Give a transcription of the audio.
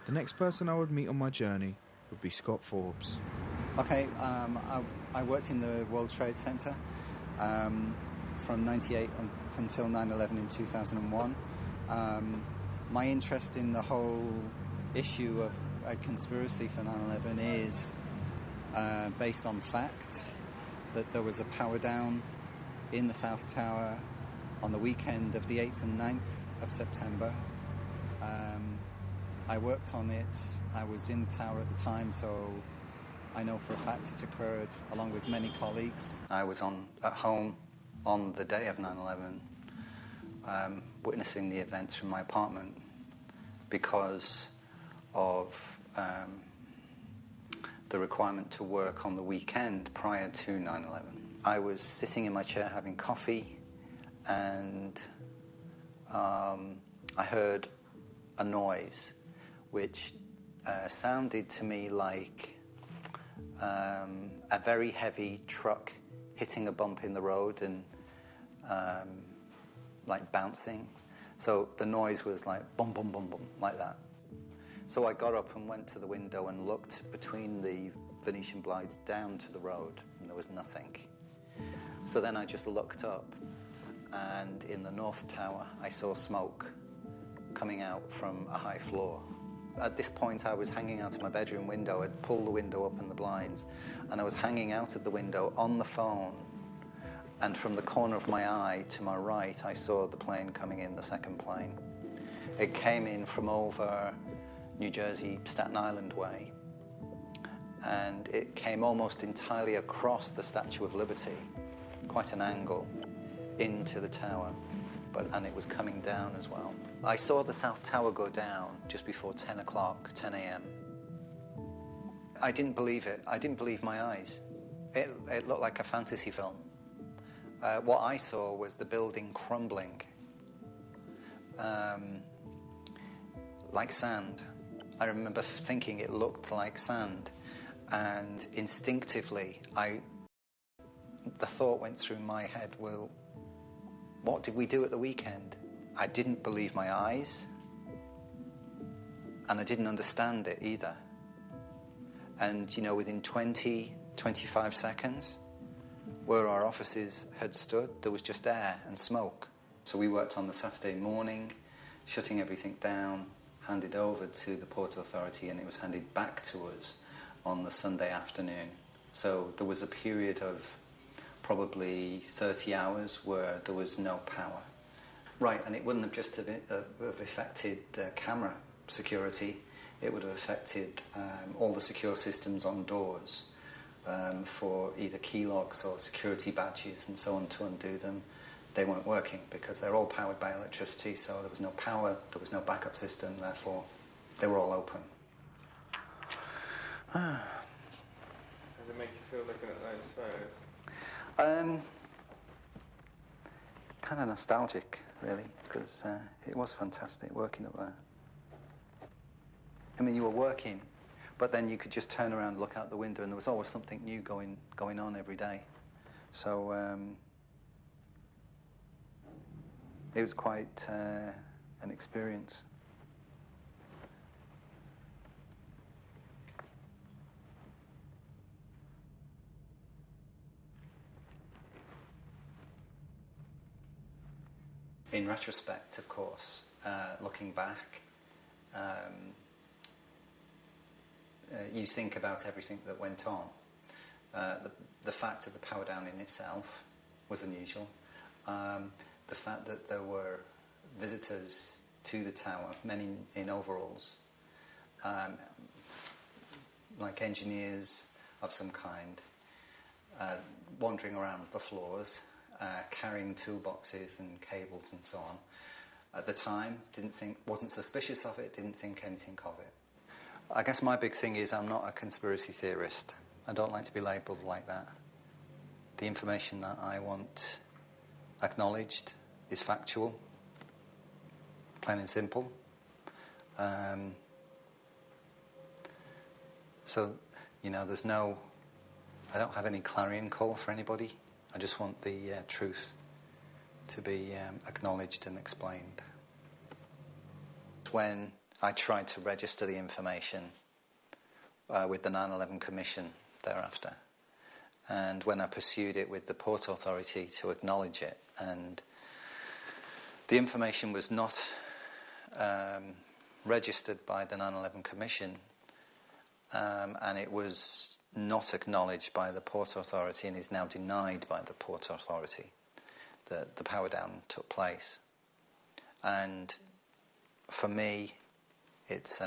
The next person I would meet on my journey would be Scott Forbes. Okay, I worked in the World Trade Center from 98 until 9/11 in 2001. My interest in the whole issue of a conspiracy for 9/11 is based on fact, that there was a power down in the South Tower on the weekend of the 8th and 9th of September. I worked on it. I was in the tower at the time, so I know for a fact it occurred along with many colleagues. I was at home on the day of 9/11, witnessing the events from my apartment because of the requirement to work on the weekend prior to 9/11. I was sitting in my chair having coffee, and I heard a noise which sounded to me like a very heavy truck hitting a bump in the road and like bouncing. So the noise was like bum, bum, bum, bum, like that. So I got up and went to the window and looked between the Venetian blinds down to the road, and there was nothing. So then I just looked up, and in the North Tower I saw smoke coming out from a high floor. At this point I was hanging out of my bedroom window. I'd pulled the window up and the blinds, and I was hanging out of the window on the phone, and from the corner of my eye to my right I saw the plane coming in, the second plane. It came in from over New Jersey, Staten Island way, and it came almost entirely across the Statue of Liberty, quite an angle, into the tower, and it was coming down as well. I saw the South Tower go down just before 10 o'clock, 10 a.m. I didn't believe it. I didn't believe my eyes. It looked like a fantasy film. What I saw was the building crumbling, like sand. I remember thinking it looked like sand, and instinctively the thought went through my head, well, what did we do at the weekend? I didn't believe my eyes, and I didn't understand it either. And, within 20, 25 seconds, where our offices had stood, there was just air and smoke. So we worked on the Saturday morning, shutting everything down, handed over to the Port Authority, and it was handed back to us on the Sunday afternoon. So there was a period of probably 30 hours where there was no power. Right, and it wouldn't have just have affected camera security. It would have affected all the secure systems on doors for either key locks or security badges and so on. To undo them, they weren't working because they're all powered by electricity, so there was no power, there was no backup system, therefore they were all open. How does it make you feel looking at those photos? Kind of nostalgic, really, because it was fantastic working up there. I mean, you were working, but then you could just turn around and look out the window, and there was always something new going on every day. So it was quite an experience. In retrospect, of course, looking back, you think about everything that went on. The fact of the power down in itself was unusual. The fact that there were visitors to the tower, many in overalls, like engineers of some kind, wandering around the floors, carrying toolboxes and cables and so on. At the time, wasn't suspicious of it, didn't think anything of it. I guess my big thing is I'm not a conspiracy theorist. I don't like to be labelled like that. The information that I want acknowledged is factual, plain and simple. So, I don't have any clarion call for anybody. I just want the truth to be acknowledged and explained. When I tried to register the information with the 9/11 Commission thereafter. And when I pursued it with the Port Authority to acknowledge it, and the information was not registered by the 9/11 Commission, and it was not acknowledged by the Port Authority and is now denied by the Port Authority. The power down took place. And for me, it's